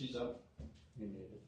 She's up. You need it.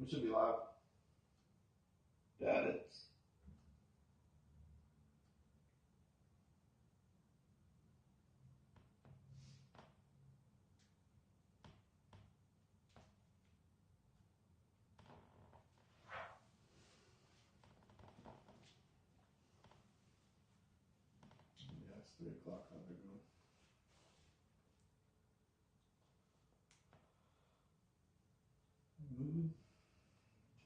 We should be live. Got it. Yeah, it's 3 o'clock. How they going? Moving.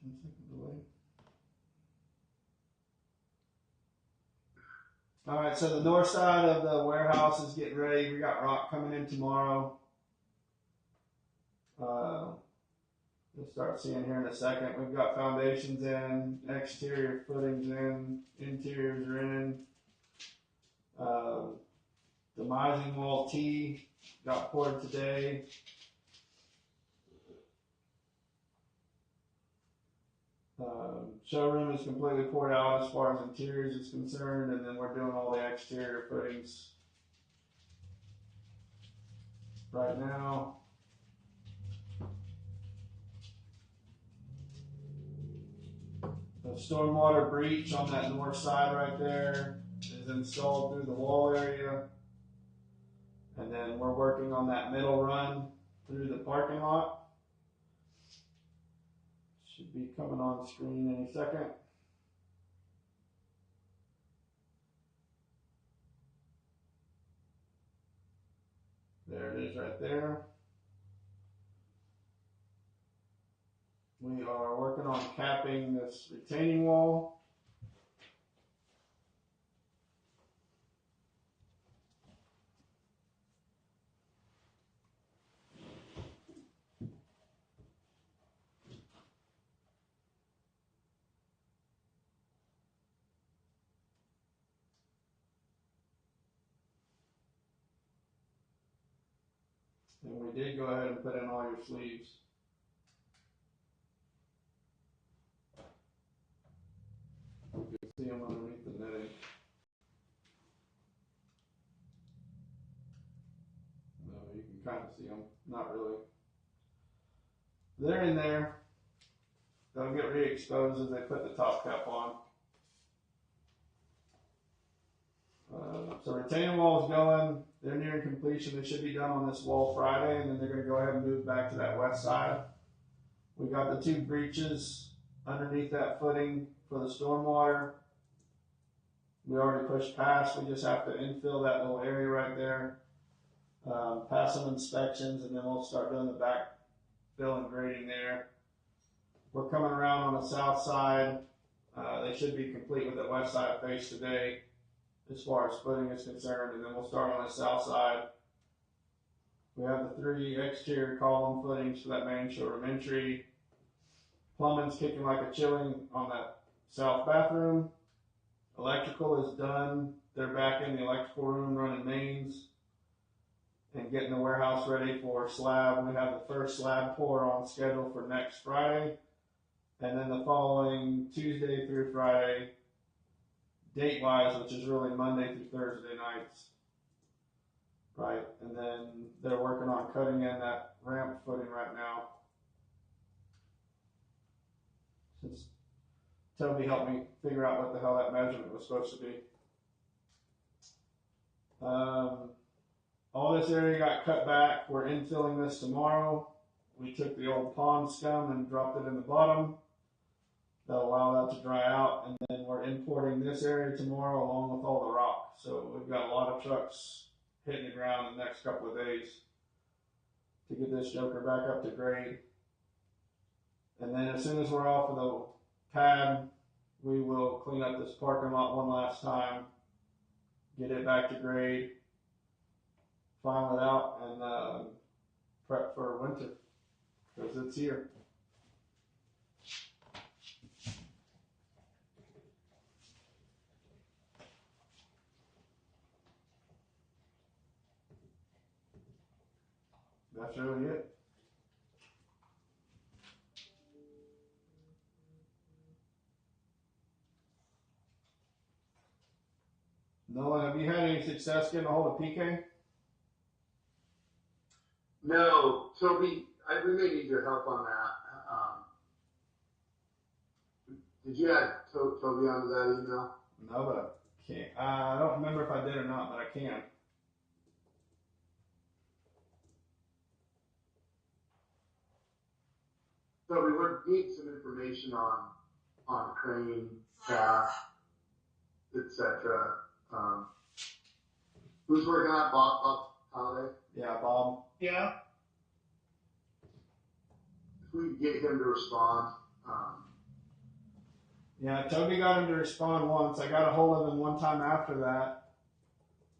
10-second delay. All right, so the north side of the warehouse is getting ready. We got rock coming in tomorrow. You'll start seeing here in a second. We've got foundations in, exterior footings in, interiors are in. Demising wall T got poured today. Showroom is completely poured out as far as interiors is concerned, and then we're doing all the exterior footings right now. The stormwater breach on that north side right there is installed through the wall area. And then we're working on that middle run through the parking lot. Should be coming on screen any second. There it is right there. We are working on capping this retaining wall. And we did go ahead and put in all your sleeves. You can see them underneath the netting. No, you can kind of see them. Not really. They're in there. They'll get re-exposed as they put the top cap on. So retaining wall is going. They're nearing completion. They should be done on this wall Friday, and then they're going to go ahead and move back to that west side. We got the 2 breaches underneath that footing for the stormwater. We already pushed past. We just have to infill that little area right there, pass some inspections, and then we'll start doing the backfill and grading there. We're coming around on the south side. They should be complete with the west side face today as far as footing is concerned, and then we'll start on the south side. We have the 3 exterior column footings for that main showroom entry. Plumbing's kicking like a chilling on that south bathroom. Electrical is done. They're back in the electrical room running mains and getting the warehouse ready for slab. We have the first slab pour on schedule for next Friday, and then the following Tuesday through Friday, date-wise, which is really Monday through Thursday nights, right? And then they're working on cutting in that ramp footing right now. Since Toby helped me figure out what the hell that measurement was supposed to be. All this area got cut back. We're infilling this tomorrow. We took the old pond scum and dropped it in the bottom. That'll allow that to dry out, and then we're importing this area tomorrow along with all the rock. So we've got a lot of trucks hitting the ground in the next couple of days to get this joker back up to grade. And then as soon as we're off of the pad, we will clean up this parking lot one last time, get it back to grade, final it out, and prep for winter, because it's here. That's really it. Nolan, have you had any success getting a hold of PK? No, Toby, we may need your help on that. Did you add Toby onto that email? No, but I can't. I don't remember if I did or not, but I can. So we need some information on crane, staff, etc. Who's working on Bob Holiday? Yeah, Bob. Yeah. If we could get him to respond. Yeah, Toby got him to respond once. I got a hold of him one time after that.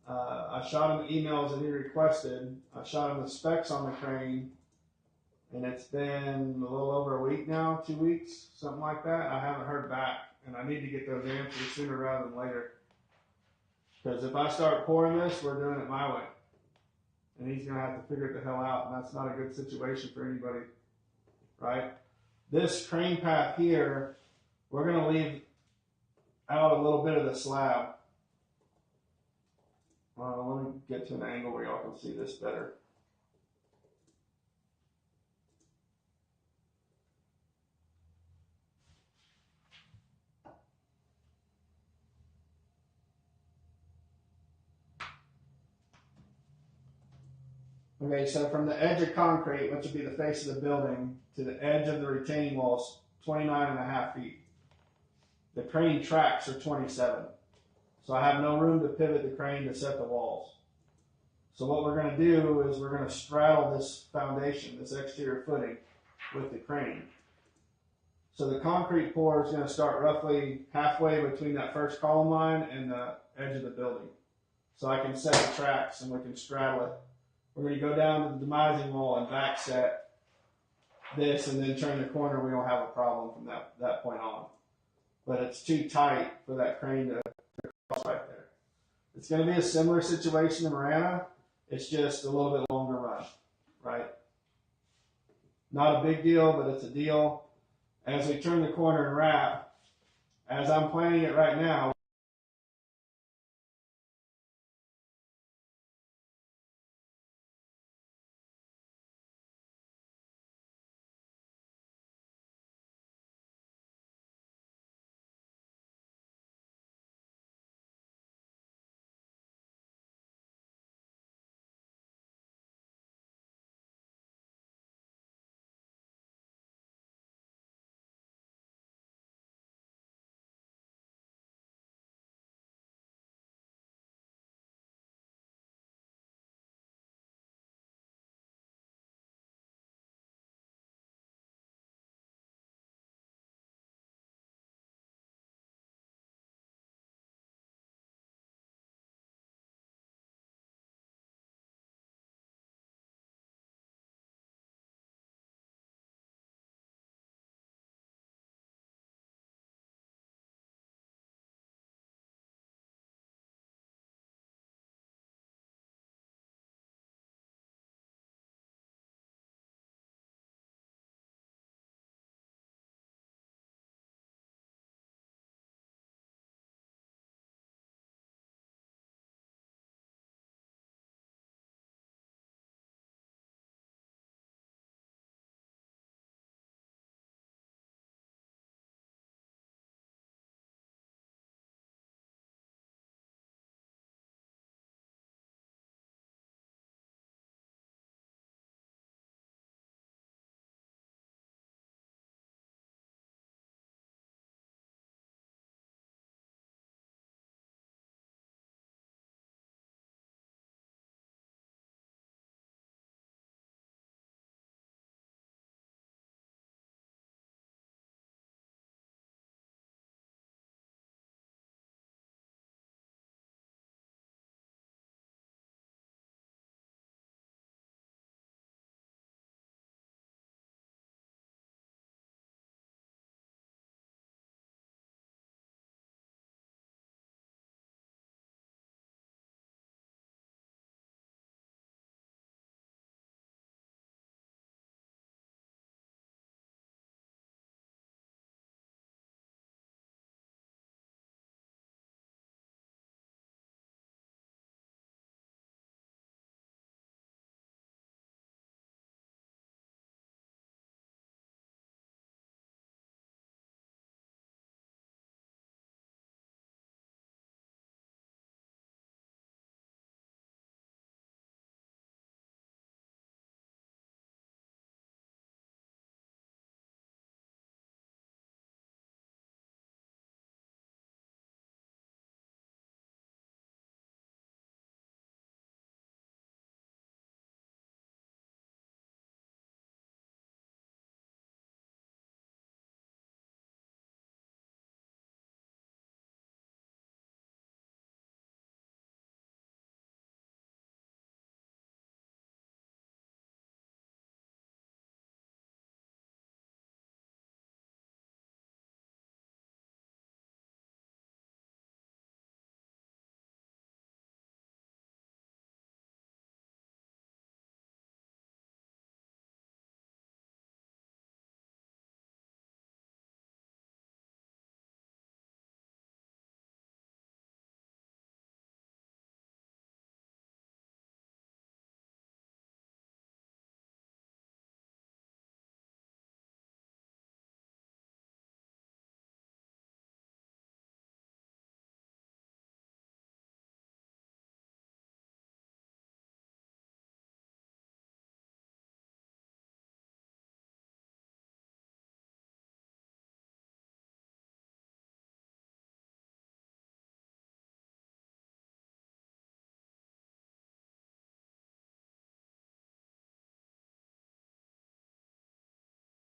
I shot him emails that he requested. I shot him the specs on the crane, and it's been a little over a week now, 2 weeks, something like that. I haven't heard back, and I need to get those answers sooner rather than later. Because if I start pouring this, we're doing it my way. And he's going to have to figure it the hell out, and that's not a good situation for anybody, right? This crane path here, we're going to leave out a little bit of the slab. Let me get to an angle where y'all can see this better. Okay, so from the edge of concrete, which would be the face of the building, to the edge of the retaining walls, 29.5 feet. The crane tracks are 27. So I have no room to pivot the crane to set the walls. So what we're going to do is we're going to straddle this foundation, this exterior footing, with the crane. So the concrete pour is going to start roughly halfway between that first column line and the edge of the building. So I can set the tracks and we can straddle it. We're going to go down to the demising wall and back set this and then turn the corner. We don't have a problem from that point on. But it's too tight for that crane to cross right there. It's going to be a similar situation in Marana. It's just a little bit longer run, right? Not a big deal, but it's a deal. As we turn the corner and wrap, as I'm planning it right now,